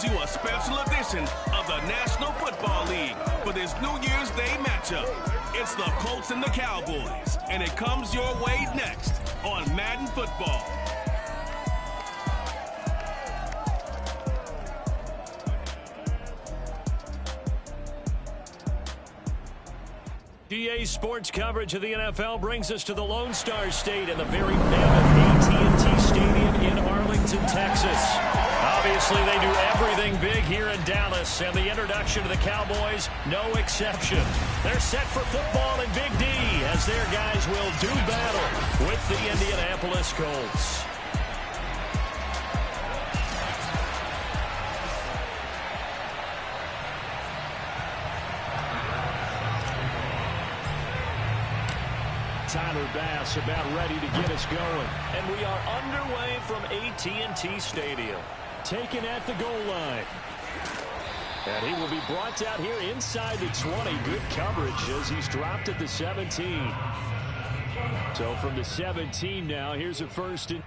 brings you a special edition of the National Football League for this New Year's Day matchup. It's the Colts and the Cowboys, and it comes your way next on Madden Football. DA Sports coverage of the NFL brings us to the Lone Star State and the very mammoth AT&T Stadium in Arlington, Texas. Obviously, they do everything big here in Dallas, and the introduction to the Cowboys, no exception. They're set for football in Big D as their guys will do battle with the Indianapolis Colts. Tyler Bass about ready to get us going. And we are underway from AT&T Stadium. Taken at the goal line. And he will be brought out here inside the 20. Good coverage as he's dropped at the 17. So from the 17 now, here's a first and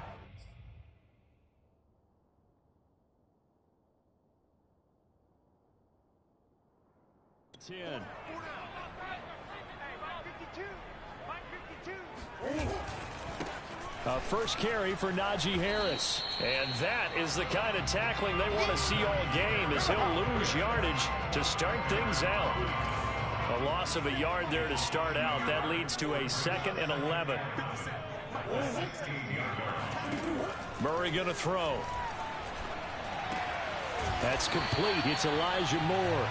10. A first carry for Najee Harris. And that is the kind of tackling they want to see all game as he'll lose yardage to start things out. A loss of a yard there to start out. That leads to a 2nd and 11. Murray going to throw. That's complete. It's Elijah Moore.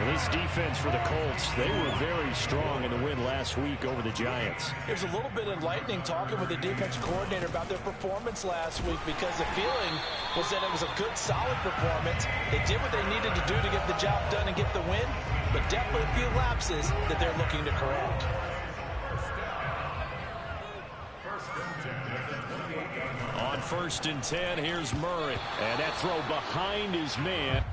This defense for the Colts, they were very strong in the win last week over the Giants. It was a little bit enlightening talking with the defense coordinator about their performance last week because the feeling was that it was a good, solid performance. They did what they needed to do to get the job done and get the win, but definitely a few lapses that they're looking to correct. On 1st and 10, here's Murray. And that throw behind his man.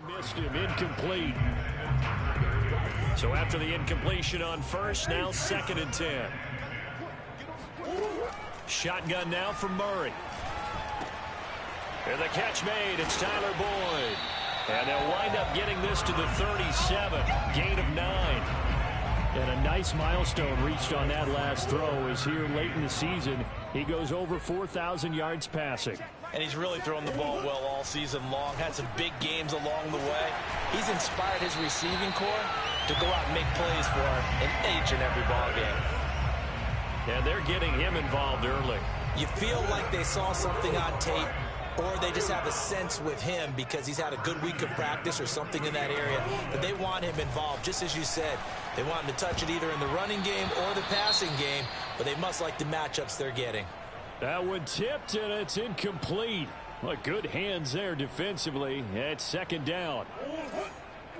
Missed him, incomplete. So after the incompletion on first, now 2nd and 10. Shotgun now from Murray. And the catch made, it's Tyler Boyd. And they'll wind up getting this to the 37, gain of 9. And a nice milestone reached on that last throw is here late in the season. He goes over 4,000 yards passing. And he's really thrown the ball well all season long. Had some big games along the way. He's inspired his receiving corps to go out and make plays for him in each and every ball game. And they're getting him involved early. You feel like they saw something on tape, or they just have a sense with him because he's had a good week of practice or something in that area that they want him involved. Just as you said, they want him to touch it either in the running game or the passing game, but they must like the matchups they're getting. That one tipped, and it's incomplete. Well, good hands there defensively at 2nd down.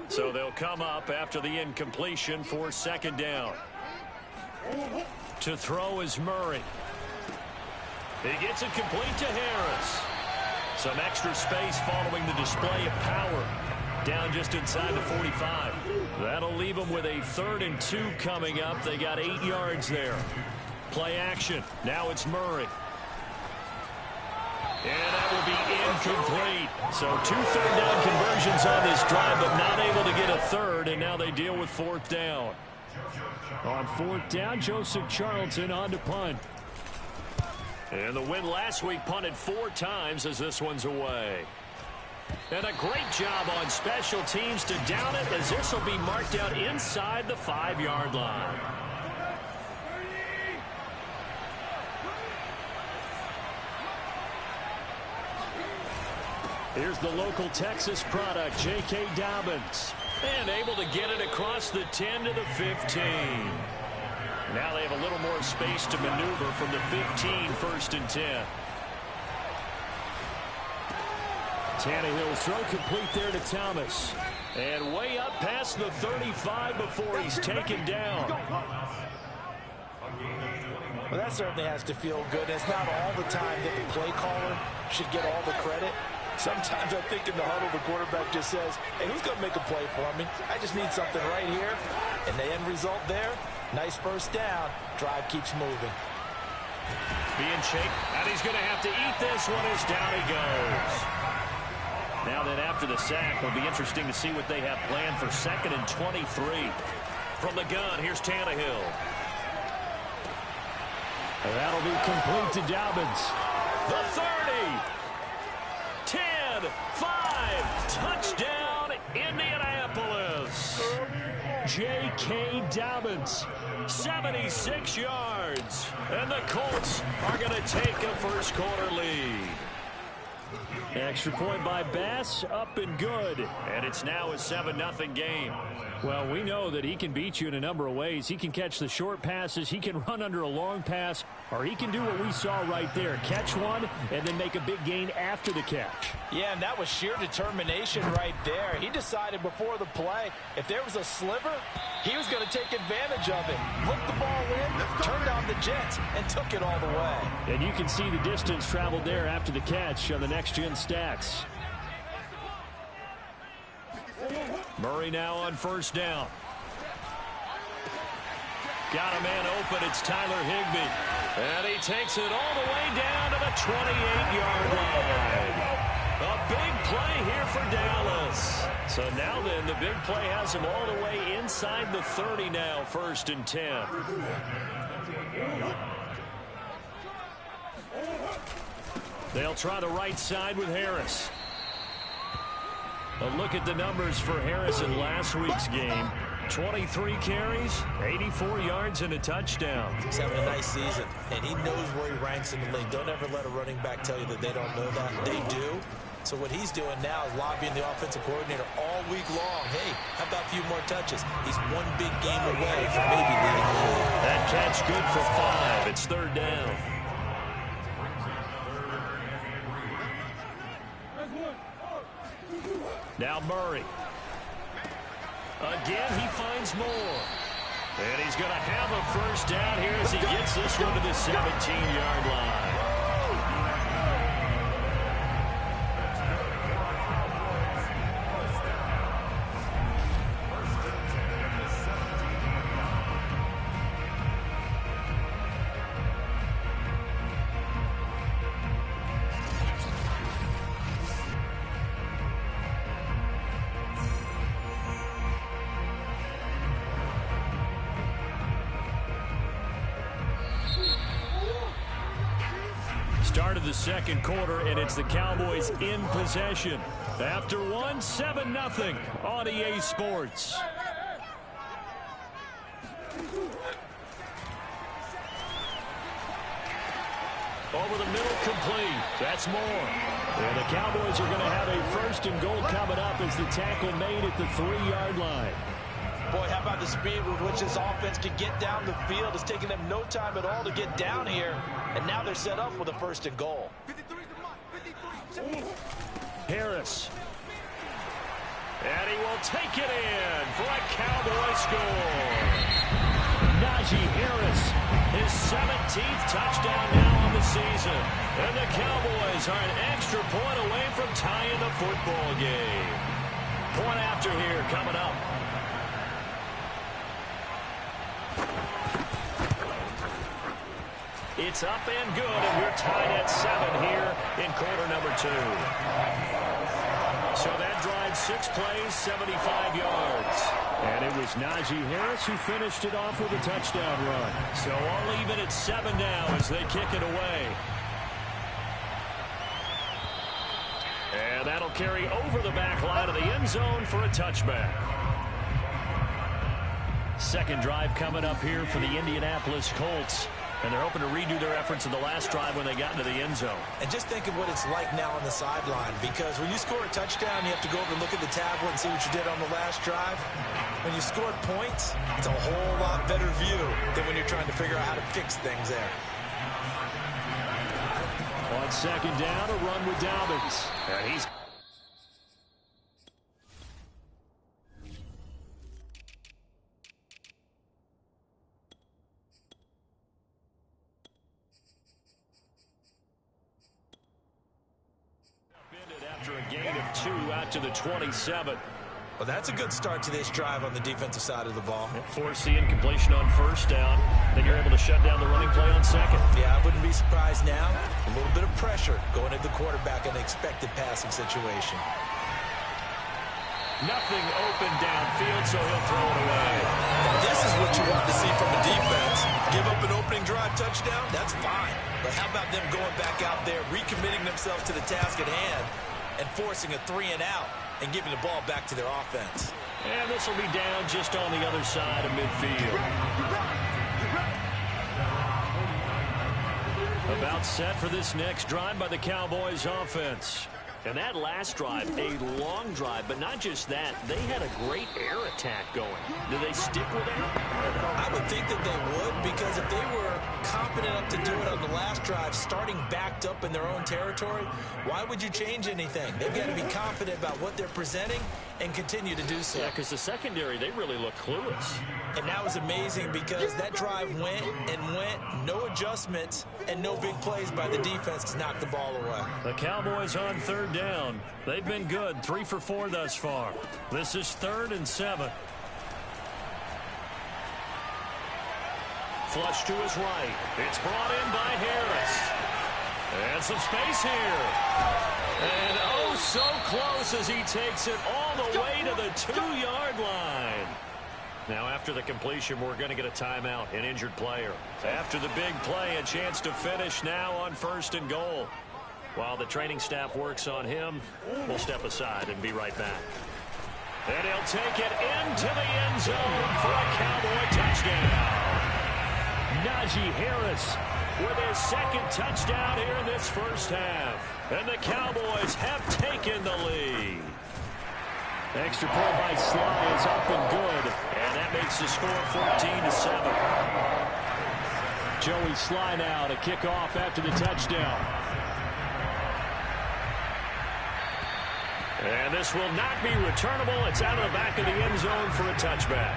So they'll come up after the incompletion for 2nd down. To throw is Murray. He gets it complete to Harris. Some extra space following the display of power. Down just inside the 45. That'll leave them with a 3rd and 2 coming up. They got 8 yards there. Play action. Now it's Murray. And that will be incomplete. So 2 third-down conversions on this drive, but not able to get a 3rd, and now they deal with 4th down. On 4th down, Joseph Charlton on to punt. And the win last week punted 4 times as this one's away. And a great job on special teams to down it as this will be marked out inside the 5-yard line. Here's the local Texas product, J.K. Dobbins. And able to get it across the 10 to the 15. Now they have a little more space to maneuver from the 15, 1st and 10. Tannehill throw complete there to Thomas. And way up past the 35 before he's taken down. Well, that certainly has to feel good. It's not all the time that the play caller should get all the credit. Sometimes I think in the huddle, the quarterback just says, hey, who's going to make a play for me? I just need something right here. And the end result there, nice first down. Drive keeps moving. Being shaped, and he's going to have to eat this one as down he goes. Now then, after the sack, it'll be interesting to see what they have planned for 2nd and 23. From the gun, here's Tannehill. That'll be complete to Dobbins. The 30. 10, 5, touchdown, Indianapolis. J.K. Dobbins. 76 yards. And the Colts are going to take a first quarter lead. Extra point by Bass, up and good. And it's now a 7-0 game. Well, we know that he can beat you in a number of ways. He can catch the short passes, he can run under a long pass, or he can do what we saw right there, catch one and then make a big gain after the catch. Yeah, and that was sheer determination right there. He decided before the play, if there was a sliver, he was going to take advantage of it. Looked the ball in, turned on the Jets, and took it all the way. And you can see the distance traveled there after the catch on the next-gen stats. Murray now on first down. Got a man open. It's Tyler Higbee. And he takes it all the way down to the 28-yard line. A big play here for Dallas. So now then, the big play has him all the way inside the 30 now, 1st and 10. They'll try the right side with Harris. A look at the numbers for Harris in last week's game. 23 carries, 84 yards, and a touchdown. He's having a nice season, and he knows where he ranks in the league. Don't ever let a running back tell you that they don't know that. They do. So what he's doing now is lobbying the offensive coordinator all week long. Hey, how about a few more touches? He's one big game away from maybe leading the league. That catch good for 5. It's 3rd down. Now Murray. Again, he finds more. And he's going to have a first down here as he gets this one to the 17-yard line. Start of the second quarter, and it's the Cowboys in possession. After one, 7-0 on EA Sports. Over the middle, complete. That's more. And the Cowboys are going to have a 1st and goal coming up as the tackle made at the 3-yard line. Boy, how about the speed with which this offense can get down the field? It's taking them no time at all to get down here. And now they're set up with a 1st and goal. Harris. And he will take it in for a Cowboy score. Najee Harris. His 17th touchdown now on the season. And the Cowboys are an extra point away from tying the football game. Point after here coming up. It's up and good, and we're tied at 7 here in quarter number 2. So that drive, 6 plays, 75 yards. And it was Najee Harris who finished it off with a touchdown run. So all even at 7 now as they kick it away. And that'll carry over the back line of the end zone for a touchback. Second drive coming up here for the Indianapolis Colts. And they're hoping to redo their efforts in the last drive when they got into the end zone. And just think of what it's like now on the sideline, because when you score a touchdown, you have to go over and look at the tablet and see what you did on the last drive. When you scored points, it's a whole lot better view than when you're trying to figure out how to fix things there. On second down, a run with Dobbins. And he's 2 out to the 27. Well, that's a good start to this drive on the defensive side of the ball. Force the incompletion on first down. Then you're able to shut down the running play on second. Yeah, I wouldn't be surprised now. A little bit of pressure going at the quarterback in an expected passing situation. Nothing open downfield, so he'll throw it away. This is what you want to see from a defense. Give up an opening drive touchdown, that's fine. But how about them going back out there, recommitting themselves to the task at hand, and forcing a 3-and-out and giving the ball back to their offense. And this will be down just on the other side of midfield. About set for this next drive by the Cowboys offense. And that last drive, a long drive, but not just that. They had a great air attack going. Do they stick with that? I would think that they would, because if they were confident enough to do it on the last drive, starting backed up in their own territory, why would you change anything? They've got to be confident about what they're presenting and continue to do so. Yeah, because the secondary, they really look clueless. And that was amazing because that drive went and went, no adjustments, and no big plays by the defense to knock the ball away. The Cowboys on third down. They've been good, 3 for 4 thus far. This is 3rd and 7. Flush to his right. It's brought in by Harris. And some space here. And oh, so close as he takes it all the way to the 2-yard line. Now, after the completion, we're going to get a timeout, an injured player. After the big play, a chance to finish now on 1st and goal. While the training staff works on him, we'll step aside and be right back. And he'll take it into the end zone for a Cowboy touchdown. Najee Harris with his 2nd touchdown here in this first half. And the Cowboys have taken the lead. Extra point by Sly is up and good. And that makes the score 14-7. Joey Sly now to kick off after the touchdown. And this will not be returnable. It's out of the back of the end zone for a touchback.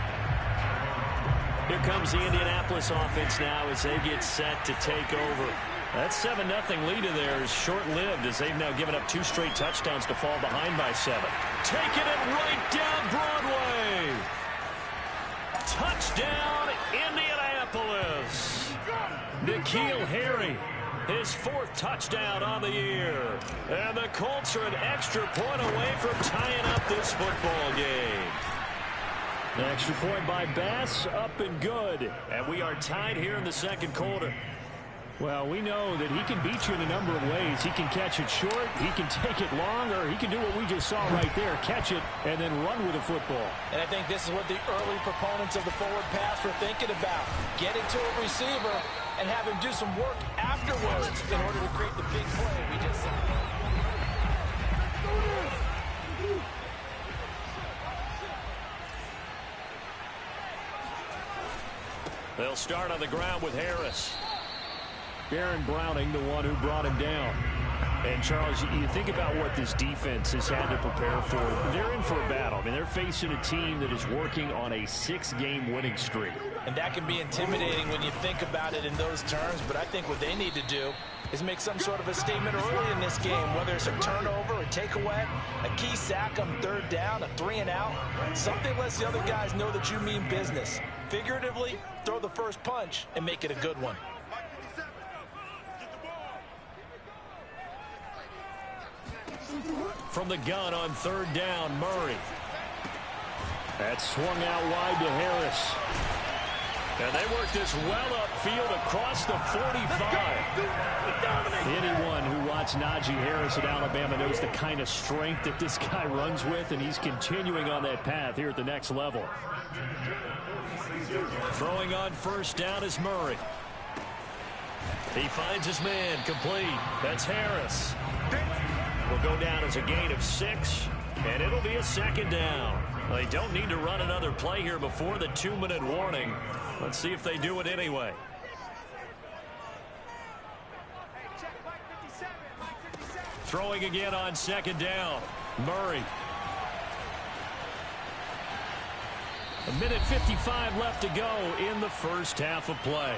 Here comes the Indianapolis offense now as they get set to take over. That 7-0 lead of theirs short-lived as they've now given up 2 straight touchdowns to fall behind by 7. Taking it right down Broadway. Touchdown, Indianapolis. N'Keal Harry, his 4th touchdown on the year. And the Colts are an extra point away from tying up this football game. An extra point by Bass, up and good. And we are tied here in the 2nd quarter. Well, we know that he can beat you in a number of ways. He can catch it short, he can take it long, or he can do what we just saw right there, catch it and then run with the football. And I think this is what the early proponents of the forward pass were thinking about. Get it to a receiver and have him do some work afterwards in order to create the big play we just saw. They'll start on the ground with Harris. Baron Browning, the one who brought him down. And, Charles, you think about what this defense has had to prepare for. They're in for a battle. I mean, they're facing a team that is working on a 6-game winning streak. And that can be intimidating when you think about it in those terms. But I think what they need to do is make some sort of a statement early in this game, whether it's a turnover, a takeaway, a key sack on 3rd down, a 3-and-out. Something lets the other guys know that you mean business. Figuratively, throw the first punch and make it a good one. From the gun on 3rd down, Murray. That swung out wide to Harris. And they work this well upfield across the 45. Anyone who watched Najee Harris at Alabama knows the kind of strength that this guy runs with, and he's continuing on that path here at the next level. Throwing on 1st down is Murray. He finds his man, complete. That's Harris. Will go down as a gain of 6, and it'll be a 2nd down. They don't need to run another play here before the 2-minute warning. Let's see if they do it anyway. Throwing again on 2nd down. Murray. 1:55 left to go in the first half of play.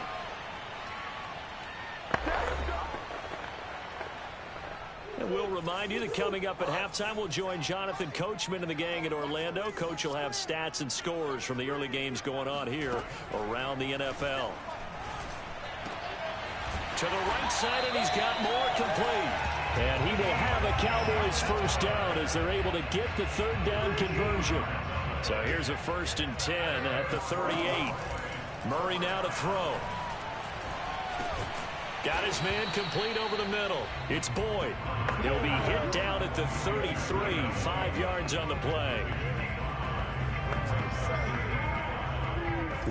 we'll remind you that coming up at halftime, we'll join Jonathan Coachman and the gang at Orlando. Coach will have stats and scores from the early games going on here around the NFL. To the right side, and he's got more complete. And he will have a Cowboys first down as they're able to get the third down conversion. So here's a 1st and 10 at the 38. Murray now to throw. Got his man complete over the middle. It's Boyd. He'll be hit down at the 33, 5 yards on the play.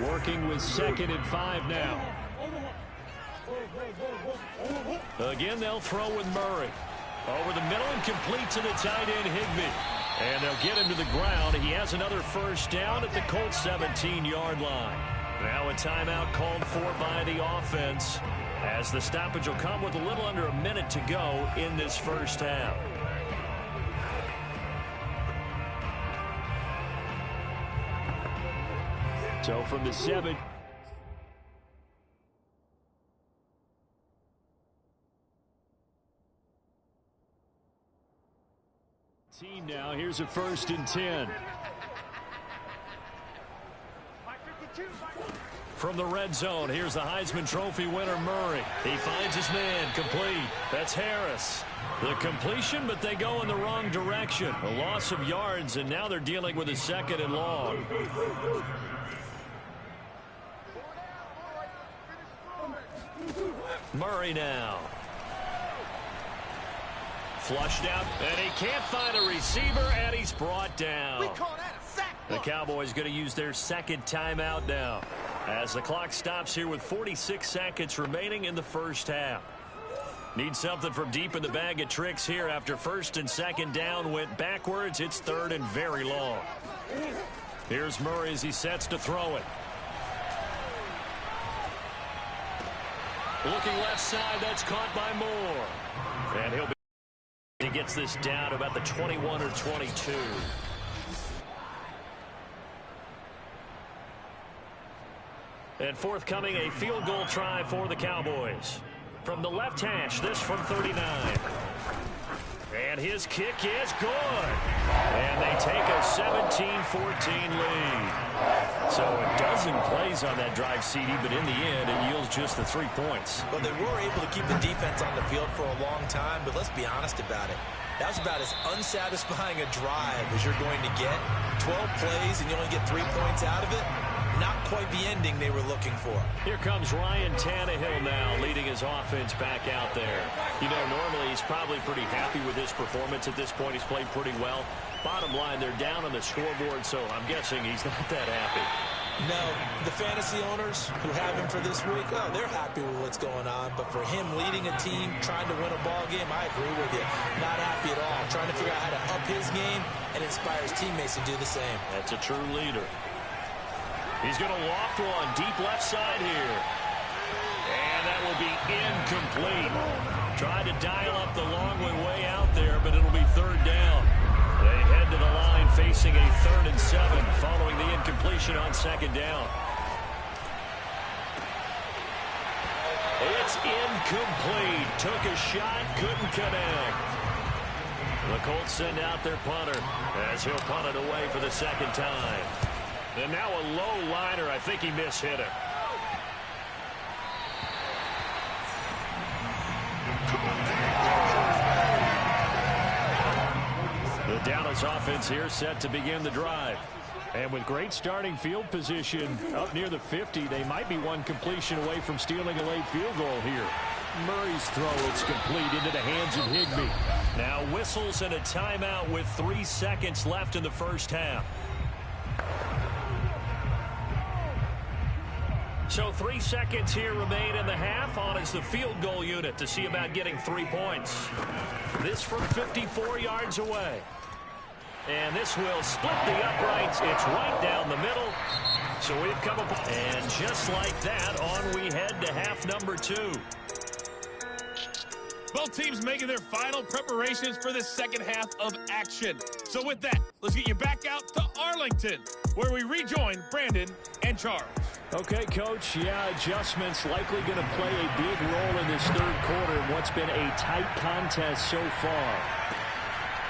Working with 2nd and 5 now. Again, they'll throw with Murray. Over the middle and complete to the tight end, Higbee. And they'll get him to the ground. He has another first down at the Colts 17-yard line. Now a timeout called for by the offense, as the stoppage will come with a little under a minute to go in this first half. So from the 7. Team now, here's a 1st and 10. From the red zone, here's the Heisman Trophy winner, Murray. He finds his man complete. That's Harris. The completion, but they go in the wrong direction. A loss of yards, and now they're dealing with a 2nd and long. Murray now. Flushed out, and he can't find a receiver, and he's brought down. The Cowboys going to use their 2nd timeout now, as the clock stops here with 46 seconds remaining in the first half. Need something from deep in the bag of tricks here after 1st and 2nd down went backwards. It's 3rd and very long. Here's Murray as he sets to throw it. Looking left side, that's caught by Moore. And he gets this down to about the 21 or 22. And forthcoming, a field goal try for the Cowboys. From the left hash, this from 39. And his kick is good. And they take a 17-14 lead. So a dozen plays on that drive, CD, but in the end, it yields just the 3 points. Well, they were able to keep the defense on the field for a long time, but let's be honest about it. That was about as unsatisfying a drive as you're going to get. 12 plays and you only get 3 points out of it. Not quite the ending they were looking for. Here comes Ryan Tannehill now, leading his offense back out there. You know, normally he's probably pretty happy with his performance at this point. He's played pretty well. Bottom line, they're down on the scoreboard, so I'm guessing he's not that happy. No, the fantasy owners who have him for this week, oh, they're happy with what's going on. But for him leading a team, trying to win a ball game, I agree with you. Not happy at all. Trying to figure out how to up his game and inspire his teammates to do the same. That's a true leader. He's going to loft one deep left side here. And that will be incomplete. Tried to dial up the long one way out there, but it'll be 3rd down. They head to the line facing a 3rd and 7 following the incompletion on 2nd down. It's incomplete. Took a shot, couldn't connect. The Colts send out their punter as he'll punt it away for the 2nd time. And now a low liner. I think he mishit it. The Dallas offense here set to begin the drive. And with great starting field position up near the 50, they might be one completion away from stealing a late field goal here. Murray's throw, it's complete into the hands of Higbee. Now whistles and a timeout with 3 seconds left in the first half. So 3 seconds here remain in the half. On is the field goal unit to see about getting 3 points. This from 54 yards away. And this will split the uprights. It's right down the middle. So we've come up. And just like that, on we head to half number 2. Both teams making their final preparations for the second half of action. So with that, let's get you back out to Arlington, where we rejoin Brandon and Charles. Okay, Coach. Yeah, adjustments likely going to play a big role in this third quarter in what's been a tight contest so far.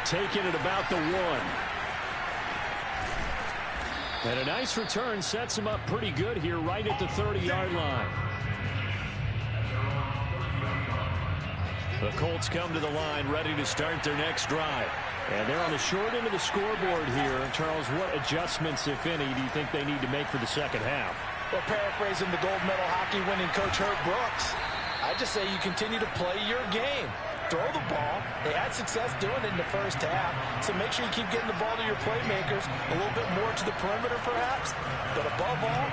Taking it about the 1. And a nice return sets him up pretty good here right at the 30-yard line. The Colts come to the line ready to start their next drive. And they're on the short end of the scoreboard here. Charles, what adjustments, if any, do you think they need to make for the second half? Well, paraphrasing the gold medal hockey winning coach Herb Brooks, I just say you continue to play your game. Throw the ball. They had success doing it in the first half, so make sure you keep getting the ball to your playmakers, a little bit more to the perimeter perhaps, but above all,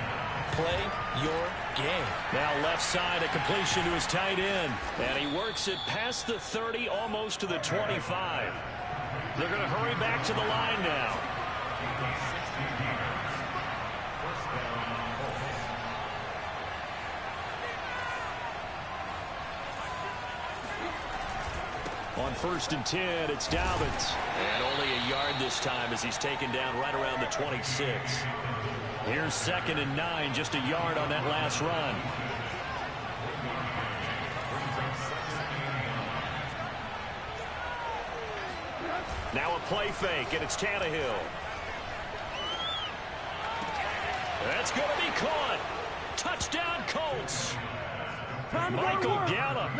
play your game. Now left side, a completion to his tight end, and he works it past the 30, almost to the 25. They're going to hurry back to the line now. On 1st and 10, it's Dobbins. And only a yard this time as he's taken down right around the 26. Here's 2nd and 9, just a yard on that last run. Now a play fake, and it's Tannehill. That's going to be caught. Touchdown, Colts. Michael Gallup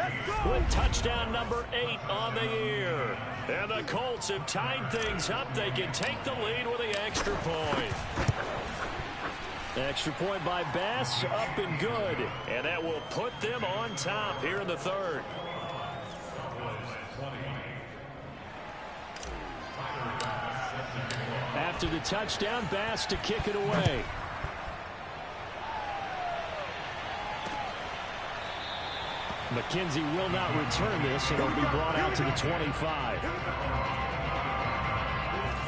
with touchdown number 8 on the year. And the Colts have tied things up. They can take the lead with the extra point. Extra point by Bass, up and good. And that will put them on top here in the third. After the touchdown, Bass to kick it away. McKenzie will not return this, and it'll be brought out to the 25.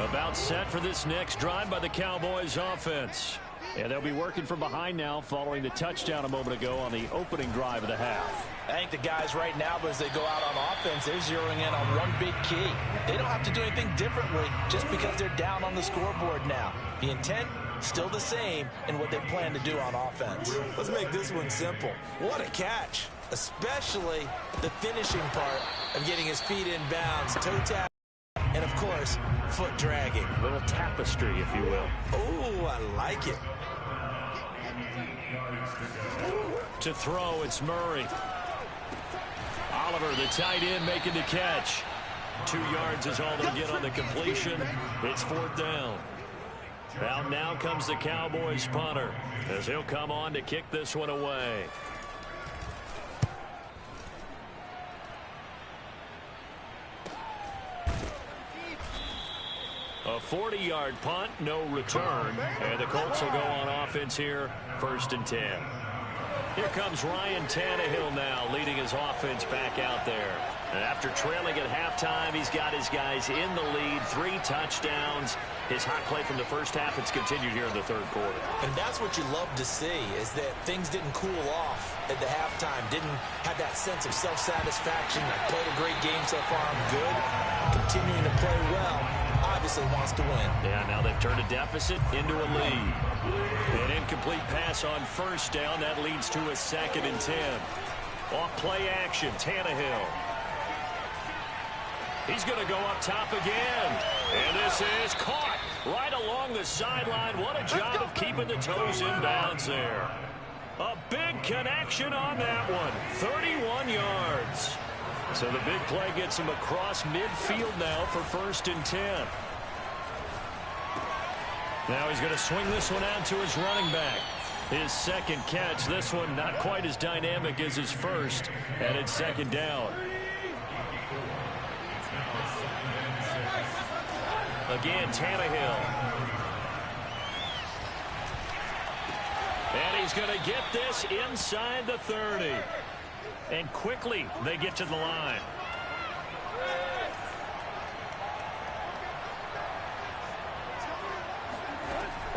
About set for this next drive by the Cowboys offense. And they'll be working from behind now following the touchdown a moment ago on the opening drive of the half. I think the guys right now, but as they go out on offense, they're zeroing in on one big key. They don't have to do anything differently just because they're down on the scoreboard now. The intent, still the same in what they plan to do on offense. Let's make this one simple. What a catch, especially the finishing part of getting his feet in bounds, toe tap, and of course, foot dragging. A little tapestry, if you will. Oh, I like it. To throw, it's Murray. Oliver, the tight end, making the catch. 2 yards is all they'll get on the completion. It's 4th down. Out now comes the Cowboys punter, as he'll come on to kick this one away. A 40-yard punt, no return. And the Colts will go on offense here, 1st and 10. Here comes Ryan Tannehill now, leading his offense back out there. And after trailing at halftime, he's got his guys in the lead, 3 touchdowns. His hot play from the first half, it's continued here in the third quarter. And that's what you love to see, is that things didn't cool off at the halftime, didn't have that sense of self-satisfaction. I played a great game so far, I'm good. Continuing to play well, obviously wants to win. Yeah, now they've turned a deficit into a lead. An incomplete pass on 1st down, that leads to a 2nd and 10. Off play action, Tannehill. He's going to go up top again. And this is caught right along the sideline. What a job of keeping the toes in bounds there. A big connection on that one. 31 yards. So the big play gets him across midfield now for 1st and 10. Now he's going to swing this one out to his running back. His 2nd catch. This one not quite as dynamic as his first. And it's 2nd down. Again, Tannehill. And he's going to get this inside the 30. And quickly, they get to the line.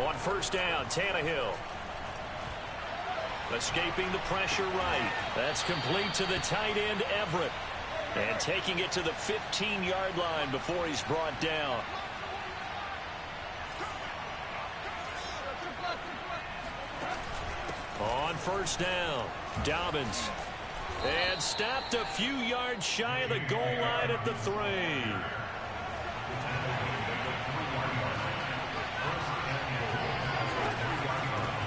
On 1st down, Tannehill. Escaping the pressure right. That's complete to the tight end, Everett. And taking it to the 15-yard line before he's brought down. On first down, Dobbins. And stopped a few yards shy of the goal line at the 3.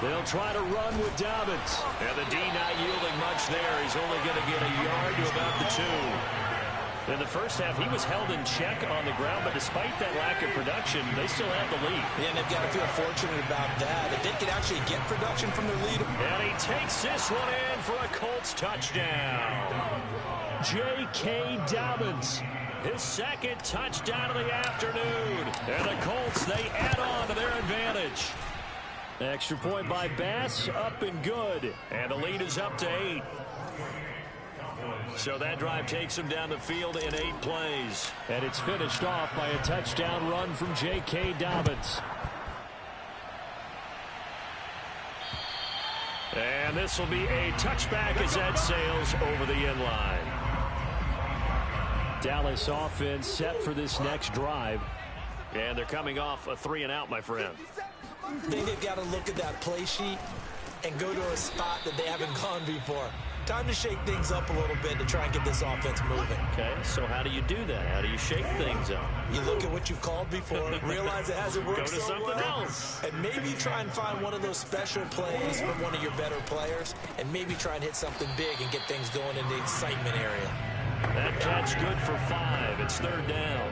They'll try to run with Dobbins. And the D not yielding much there. He's only going to get a yard to about the 2. In the first half, he was held in check on the ground, but despite that lack of production, they still have the lead. Yeah, and they've got to feel fortunate about that. If they can actually get production from their leader. And he takes this one in for a Colts touchdown. J.K. Dobbins, his second touchdown of the afternoon. And the Colts, they add on to their advantage. Extra point by Bass, up and good. And the lead is up to 8. So that drive takes him down the field in 8 plays. And it's finished off by a touchdown run from J.K. Dobbins. And this will be a touchback as that sails over the end line. Dallas offense set for this next drive. And they're coming off a 3-and-out, my friend. I think they've got to look at that play sheet and go to a spot that they haven't gone before. Time to shake things up a little bit to try and get this offense moving. Okay, so how do you do that? How do you shake things up? You look at what you've called before, realize it hasn't worked Go to something else. And maybe try and find one of those special plays from one of your better players, and maybe try and hit something big and get things going in the excitement area. That catch good for 5. It's 3rd down.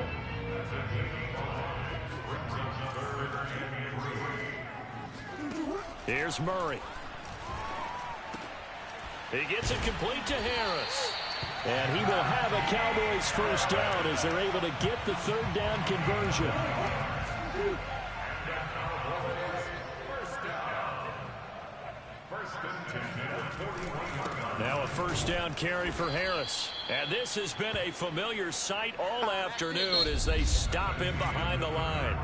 Here's Murray. He gets it complete to Harris. And he will have a Cowboys first down as they're able to get the 3rd down conversion. Now a first down carry for Harris. And this has been a familiar sight all afternoon as they stop him behind the line.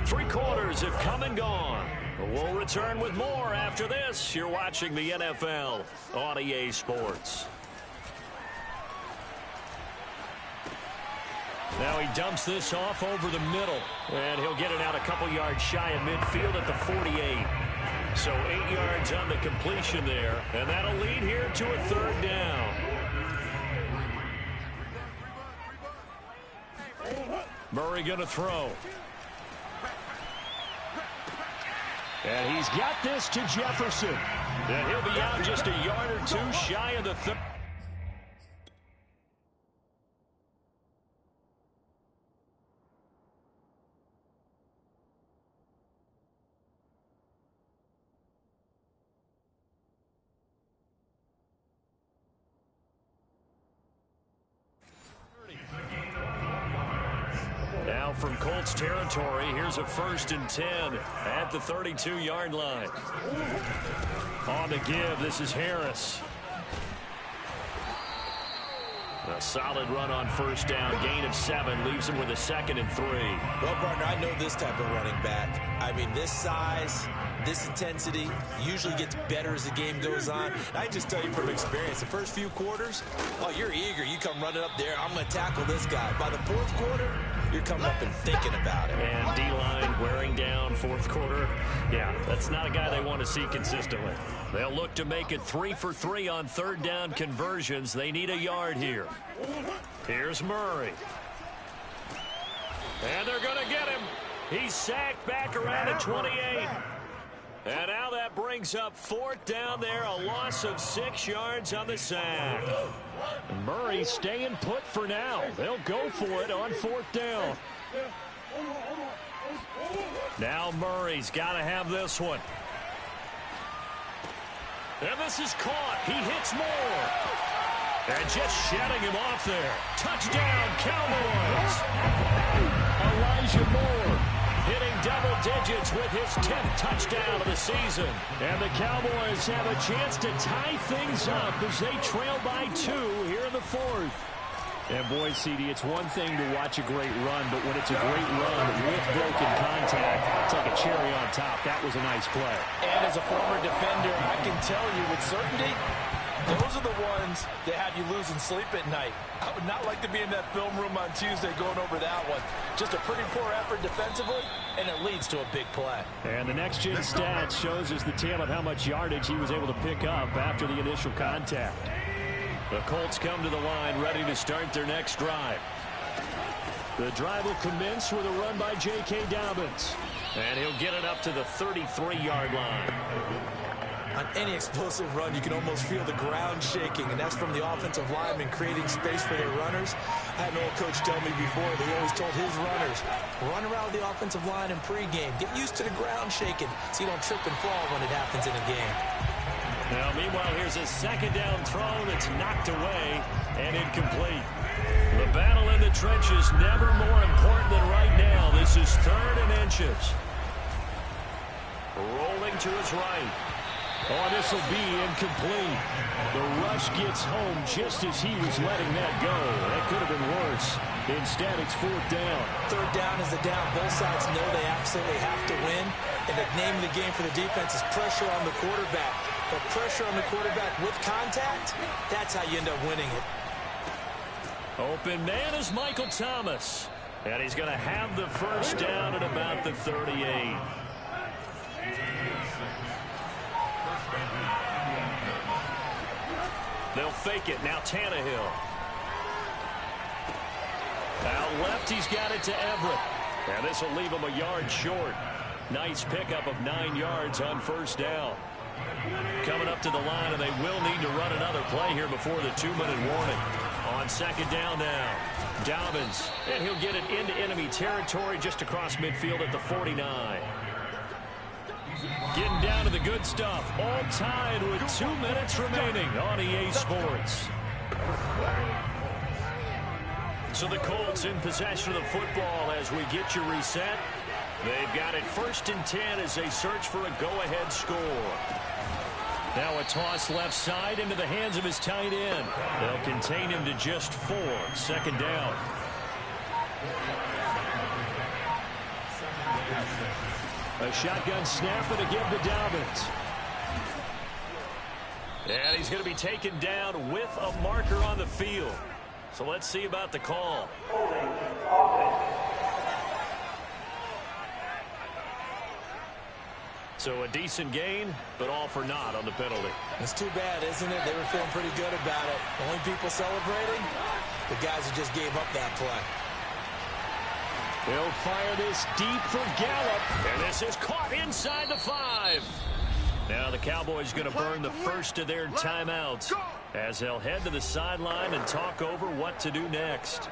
3 quarters have come and gone. We'll return with more after this. You're watching the NFL on EA Sports. Now he dumps this off over the middle. And he'll get it out a couple yards shy of midfield at the 48. So 8 yards on the completion there. And that'll lead here to a 3rd down. Murray going to throw. And he's got this to Jefferson. And he'll be out just a yard or 2 shy of the 3rd. Now from Colts territory, here's a 1st and 10 at the 32-yard line. On the give, this is Harris. A solid run on first down, gain of 7, leaves him with a 2nd and 3. Well, partner, I know this type of running back. I mean, this size, this intensity usually gets better as the game goes on. And I just tell you from experience, the first few quarters, oh, you're eager. You come running up there, I'm going to tackle this guy. By the 4th quarter, you're coming up and thinking about it. And D-line wearing down 4th quarter. Yeah, that's not a guy they want to see consistently. They'll look to make it 3 for 3 on 3rd down conversions. They need a yard here. Here's Murray. And they're going to get him. He's sacked back around the 28. And now that brings up 4th down there, a loss of 6 yards on the sack. Murray staying put for now. They'll go for it on 4th down. Now Murray's got to have this one. And this is caught. He hits Moore. And just shutting him off there. Touchdown, Cowboys. Elijah Moore hitting double digits with his 10th touchdown of the season. And the Cowboys have a chance to tie things up as they trail by 2 here in the 4th. And boy, CD, it's one thing to watch a great run, but when it's a great run with broken contact, it's like a cherry on top. That was a nice play. And as a former defender, I can tell you with certainty, those are the ones that have you you losing sleep at night. I would not like to be in that film room on Tuesday going over that one. Just a pretty poor effort defensively, and it leads to a big play. And the next-gen stats shows us the tale of how much yardage he was able to pick up after the initial contact. The Colts come to the line ready to start their next drive. The drive will commence with a run by J.K. Dobbins. And he'll get it up to the 33-yard line. On any explosive run, you can almost feel the ground shaking, and that's from the offensive linemen creating space for their runners. I had an old coach tell me before that he always told his runners, run around the offensive line in pregame. Get used to the ground shaking so you don't trip and fall when it happens in a game. Now, meanwhile, here's a second down throw that's knocked away and incomplete. The battle in the trenches never more important than right now. This is 3rd and inches. Rolling to his right. Oh, this will be incomplete. The rush gets home just as he was letting that go. That could have been worse. Instead, it's 4th down. 3rd down is the down. Both sides know they absolutely have to win. And the name of the game for the defense is pressure on the quarterback. But pressure on the quarterback with contact, that's how you end up winning it. Open man is Michael Thomas. And he's going to have the first down at about the 38. They'll fake it. Now Tannehill. Out left, he's got it to Everett. And this will leave him a yard short. Nice pickup of 9 yards on 1st down. Coming up to the line, and they will need to run another play here before the 2-minute warning. On 2nd down now, Dobbins. And he'll get it into enemy territory just across midfield at the 49. Getting down to the good stuff. All tied with 2 minutes remaining on EA Sports. So the Colts in possession of the football as we get you reset. They've got it 1st and 10 as they search for a go-ahead score. Now a toss left side into the hands of his tight end. They'll contain him to just 4. 2nd down. A shotgun snap and a give to Dobbins. And he's going to be taken down with a marker on the field. So let's see about the call. So a decent gain, but all for naught on the penalty. It's too bad, isn't it? They were feeling pretty good about it. The only people celebrating, the guys who just gave up that play. They'll fire this deep for Gallup. And this is caught inside the 5. Now the Cowboys going to burn the first of their timeouts as they'll head to the sideline and talk over what to do next.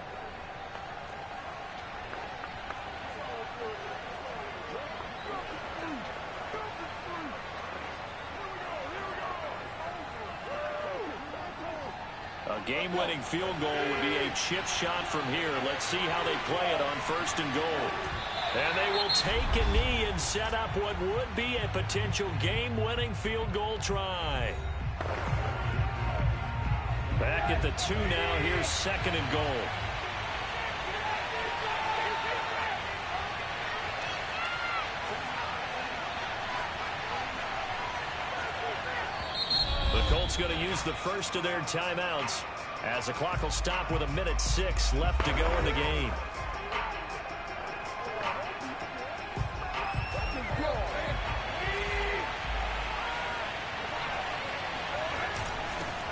A game-winning field goal would be a chip shot from here. Let's see how they play it on 1st and goal. And they will take a knee and set up what would be a potential game-winning field goal try. Back at the 2 now. Here's 2nd and goal. The Colts going to use the first of their timeouts as the clock will stop with 1:06 left to go in the game.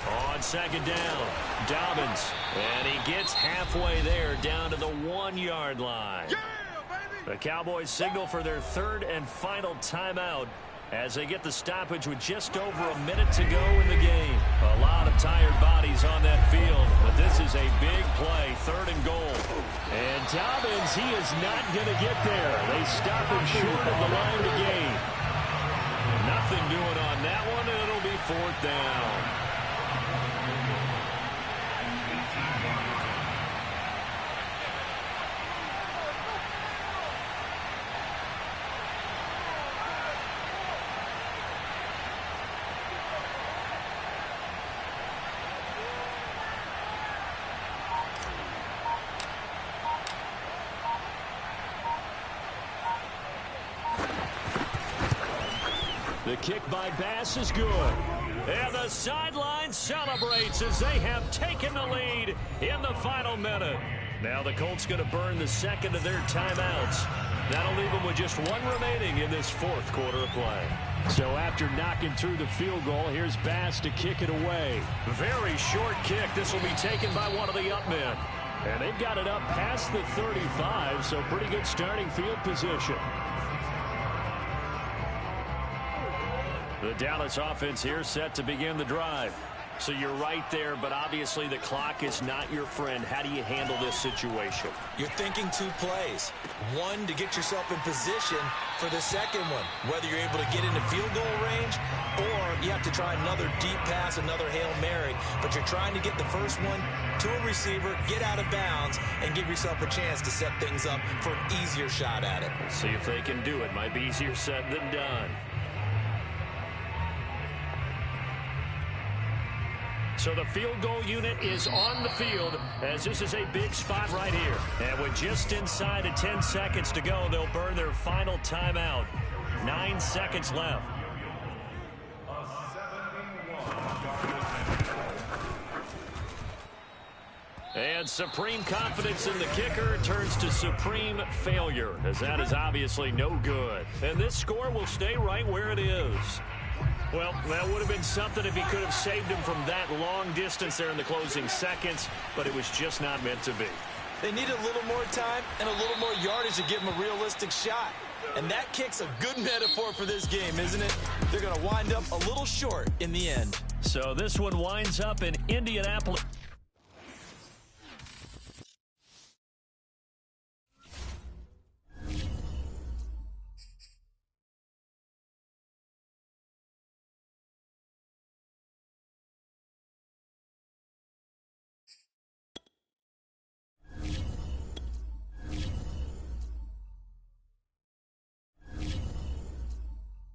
On 2nd down, Dobbins, and he gets halfway there down to the 1-yard line. The Cowboys signal for their 3rd and final timeout as they get the stoppage with just over a minute to go in the game. A lot of tired bodies on that field, but this is a big play, 3rd and goal. And Dobbins, he is not going to get there. They stop him short of the line to gain. Nothing doing on that one, and it'll be 4th down. The kick by Bass is good. And the sideline celebrates as they have taken the lead in the final minute. Now the Colts going to burn the second of their timeouts. That'll leave them with just one remaining in this fourth quarter of play. So after knocking through the field goal, here's Bass to kick it away. Very short kick. This will be taken by one of the up men. And they've got it up past the 35, so pretty good starting field position. The Dallas offense here set to begin the drive. So you're right there, but obviously the clock is not your friend. How do you handle this situation? You're thinking two plays. One, to get yourself in position for the second one, whether you're able to get into field goal range or you have to try another deep pass, another Hail Mary. But you're trying to get the first one to a receiver, get out of bounds, and give yourself a chance to set things up for an easier shot at it. We'll see if they can do it. Might be easier said than done. So the field goal unit is on the field as this is a big spot right here. And with just inside of 10 seconds to go, they'll burn their final timeout. 9 seconds left. And supreme confidence in the kicker turns to supreme failure, as that is obviously no good. And this score will stay right where it is. Well, that would have been something if he could have saved him from that long distance there in the closing seconds, but it was just not meant to be. They need a little more time and a little more yardage to give him a realistic shot. And that kick's a good metaphor for this game, isn't it? They're going to wind up a little short in the end. So this one winds up in Indianapolis.